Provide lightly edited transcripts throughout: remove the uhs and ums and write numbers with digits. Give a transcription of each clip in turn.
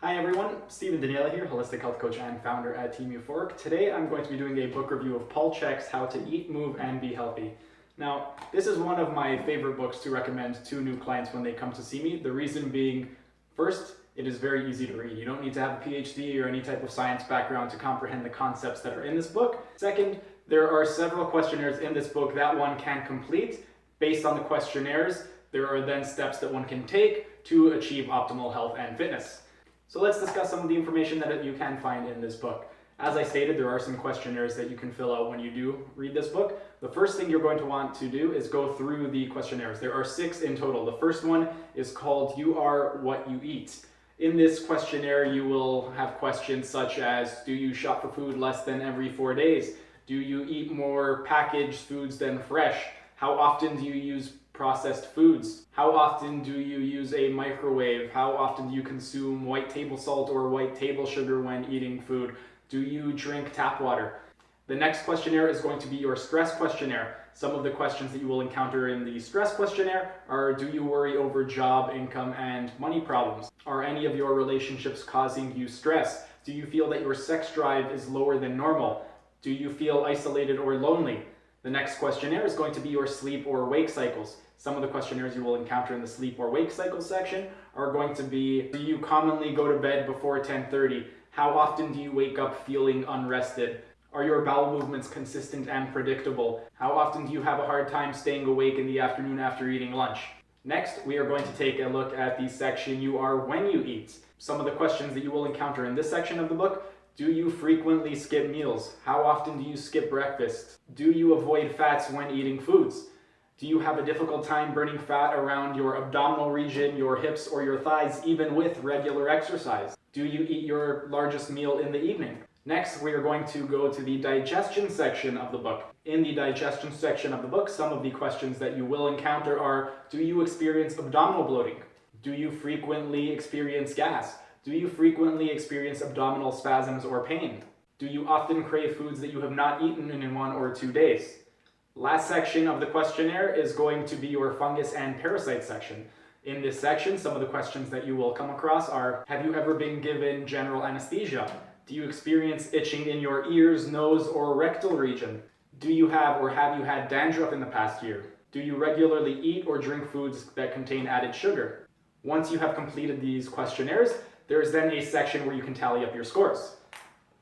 Hi everyone, Stephen Daniele here, holistic health coach and founder at Team Euphoric. Today I'm going to be doing a book review of Paul Chek's How to Eat, Move, and Be Healthy. Now, this is one of my favorite books to recommend to new clients when they come to see me. The reason being, first, it is very easy to read. You don't need to have a PhD or any type of science background to comprehend the concepts that are in this book. Second, there are several questionnaires in this book that one can complete. Based on the questionnaires, there are then steps that one can take to achieve optimal health and fitness. So let's discuss some of the information that you can find in this book. As I stated, there are some questionnaires that you can fill out when you do read this book. The first thing you're going to want to do is go through the questionnaires. There are 6 in total. The first one is called You Are What You Eat. In this questionnaire, you will have questions such as, do you shop for food less than every 4 days? Do you eat more packaged foods than fresh? How often do you use processed foods? How often do you use a microwave? How often do you consume white table salt or white table sugar when eating food? Do you drink tap water? The next questionnaire is going to be your stress questionnaire. Some of the questions that you will encounter in the stress questionnaire are, do you worry over job, income, and money problems? Are any of your relationships causing you stress? Do you feel that your sex drive is lower than normal? Do you feel isolated or lonely? The next questionnaire is going to be your sleep or wake cycles. Some of the questionnaires you will encounter in the sleep or wake cycle section are going to be, do you commonly go to bed before 10:30? How often do you wake up feeling unrested? Are your bowel movements consistent and predictable? How often do you have a hard time staying awake in the afternoon after eating lunch? Next, we are going to take a look at the section You Are When You Eat. Some of the questions that you will encounter in this section of the book: do you frequently skip meals? How often do you skip breakfast? Do you avoid fats when eating foods? Do you have a difficult time burning fat around your abdominal region, your hips, or your thighs, even with regular exercise? Do you eat your largest meal in the evening? Next, we are going to go to the digestion section of the book. In the digestion section of the book, some of the questions that you will encounter are, do you experience abdominal bloating? Do you frequently experience gas? Do you frequently experience abdominal spasms or pain? Do you often crave foods that you have not eaten in 1 or 2 days? Last section of the questionnaire is going to be your fungus and parasite section. In this section, some of the questions that you will come across are, have you ever been given general anesthesia? Do you experience itching in your ears, nose, or rectal region? Do you have or have you had dandruff in the past year? Do you regularly eat or drink foods that contain added sugar? Once you have completed these questionnaires, there is then a section where you can tally up your scores.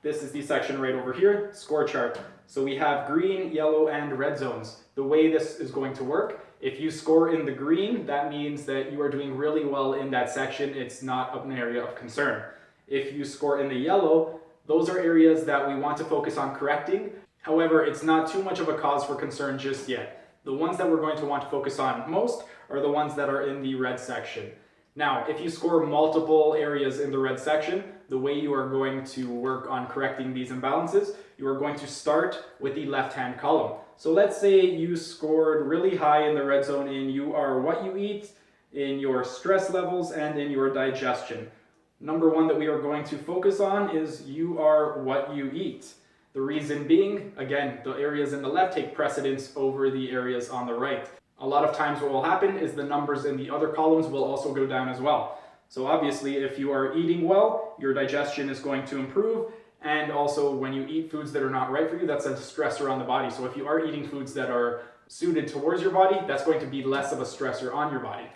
This is the section right over here, score chart. So we have green, yellow, and red zones. The way this is going to work, if you score in the green, that means that you are doing really well in that section. It's not an area of concern. If you score in the yellow, those are areas that we want to focus on correcting. However, it's not too much of a cause for concern just yet. The ones that we're going to want to focus on most are the ones that are in the red section. Now, if you score multiple areas in the red section, the way you are going to work on correcting these imbalances, you are going to start with the left-hand column. So let's say you scored really high in the red zone in You Are What You Eat, in your stress levels, and in your digestion. Number 1 that we are going to focus on is You Are What You Eat. The reason being, again, the areas in the left take precedence over the areas on the right. A lot of times what will happen is the numbers in the other columns will also go down as well. So obviously, if you are eating well, your digestion is going to improve. And also, when you eat foods that are not right for you, that's a stressor on the body. So if you are eating foods that are suited towards your body, that's going to be less of a stressor on your body.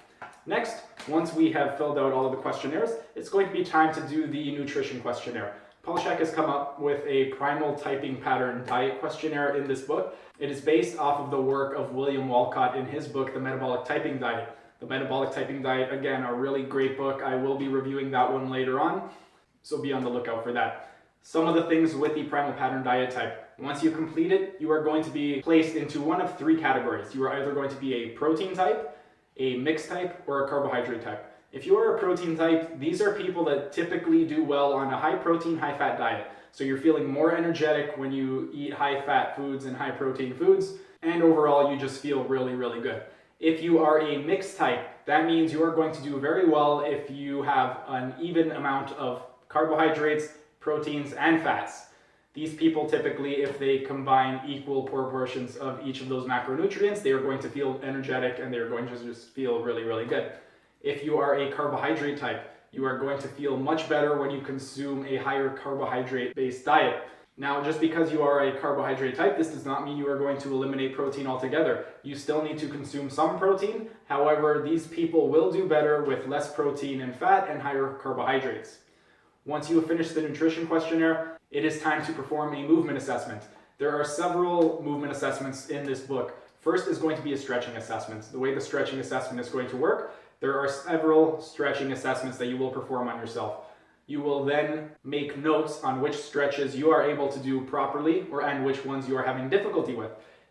Next, once we have filled out all of the questionnaires, it's going to be time to do the nutrition questionnaire. Paul Chek has come up with a primal typing pattern diet questionnaire in this book. It is based off of the work of William Walcott in his book, The Metabolic Typing Diet. The Metabolic Typing Diet, again, a really great book. I will be reviewing that one later on, so be on the lookout for that. Some of the things with the primal pattern diet type. Once you complete it, you are going to be placed into one of 3 categories. You are either going to be a protein type, a mixed type, or a carbohydrate type. If you are a protein type, these are people that typically do well on a high protein, high fat diet. So you're feeling more energetic when you eat high fat foods and high protein foods, and overall you just feel really, really good. If you are a mixed type, that means you are going to do very well if you have an even amount of carbohydrates, proteins, and fats. These people typically, if they combine equal proportions of each of those macronutrients, they are going to feel energetic and they are going to just feel really, really good. If you are a carbohydrate type, You are going to feel much better when you consume a higher carbohydrate-based diet. Now, just because you are a carbohydrate type, this does not mean you are going to eliminate protein altogether. You still need to consume some protein. However, these people will do better with less protein and fat and higher carbohydrates. Once you have finished the nutrition questionnaire, it is time to perform a movement assessment. There are several movement assessments in this book. First is going to be a stretching assessment. The way the stretching assessment is going to work, there are several stretching assessments that you will perform on yourself. You will then make notes on which stretches you are able to do properly and which ones you are having difficulty with.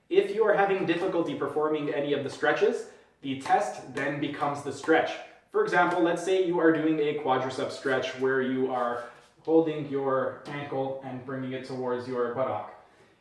If you are having difficulty performing any of the stretches, the test then becomes the stretch. For example, let's say you are doing a quadricep stretch where you are holding your ankle and bringing it towards your buttock.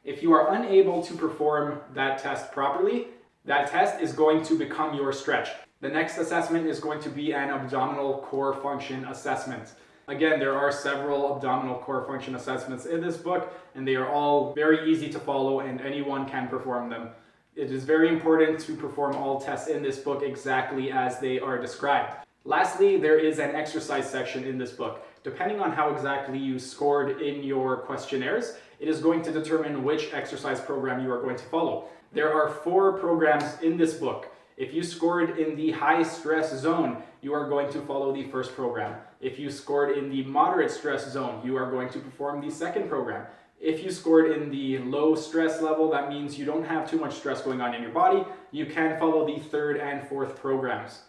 If you are unable to perform that test properly, that test is going to become your stretch. The next assessment is going to be an abdominal core function assessment. Again, there are several abdominal core function assessments in this book, and they are all very easy to follow and anyone can perform them. It is very important to perform all tests in this book exactly as they are described. Lastly, there is an exercise section in this book. Depending on how exactly you scored in your questionnaires, it is going to determine which exercise program you are going to follow. There are 4 programs in this book. If you scored in the high stress zone, you are going to follow the first program. If you scored in the moderate stress zone, you are going to perform the second program. If you scored in the low stress level, that means you don't have too much stress going on in your body, you can follow the third and fourth programs.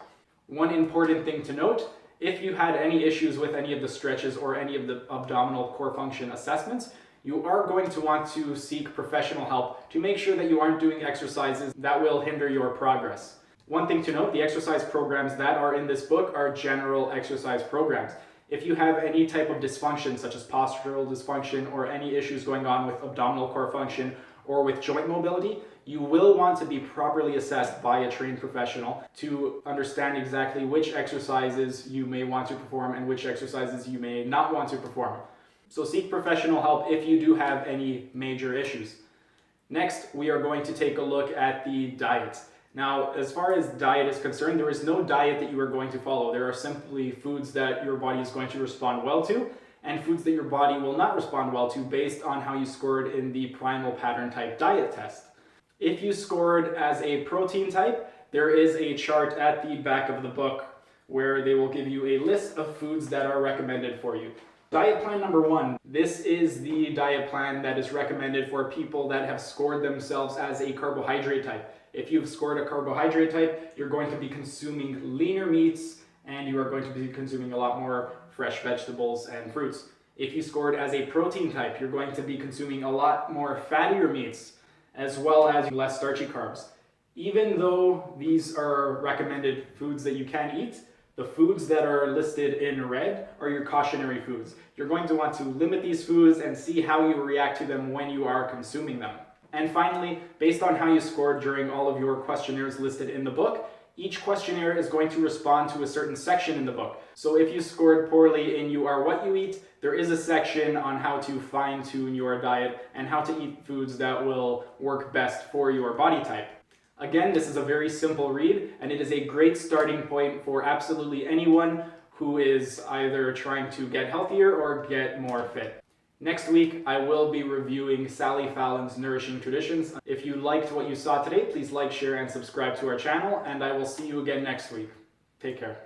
One important thing to note, if you had any issues with any of the stretches or any of the abdominal core function assessments, you are going to want to seek professional help to make sure that you aren't doing exercises that will hinder your progress. One thing to note, the exercise programs that are in this book are general exercise programs. If you have any type of dysfunction, such as postural dysfunction or any issues going on with abdominal core function or with joint mobility, you will want to be properly assessed by a trained professional to understand exactly which exercises you may want to perform and which exercises you may not want to perform. So seek professional help if you do have any major issues. Next, we are going to take a look at the diet. Now, as far as diet is concerned, there is no diet that you are going to follow. There are simply foods that your body is going to respond well to and foods that your body will not respond well to based on how you scored in the primal pattern type diet test. If you scored as a protein type, there is a chart at the back of the book where they will give you a list of foods that are recommended for you. Diet plan number 1. This is the diet plan that is recommended for people that have scored themselves as a carbohydrate type. If you've scored a carbohydrate type, you're going to be consuming leaner meats and you are going to be consuming a lot more fresh vegetables and fruits. If you scored as a protein type, you're going to be consuming a lot more fattier meats as well as less starchy carbs. Even though these are recommended foods that you can eat, the foods that are listed in red are your cautionary foods. You're going to want to limit these foods and see how you react to them when you are consuming them. And finally, based on how you scored during all of your questionnaires listed in the book, each questionnaire is going to respond to a certain section in the book. So if you scored poorly in You Are What You Eat, there is a section on how to fine-tune your diet and how to eat foods that will work best for your body type. Again, this is a very simple read, and it is a great starting point for absolutely anyone who is either trying to get healthier or get more fit. Next week, I will be reviewing Sally Fallon's Nourishing Traditions. If you liked what you saw today, please like, share, and subscribe to our channel, and I will see you again next week. Take care.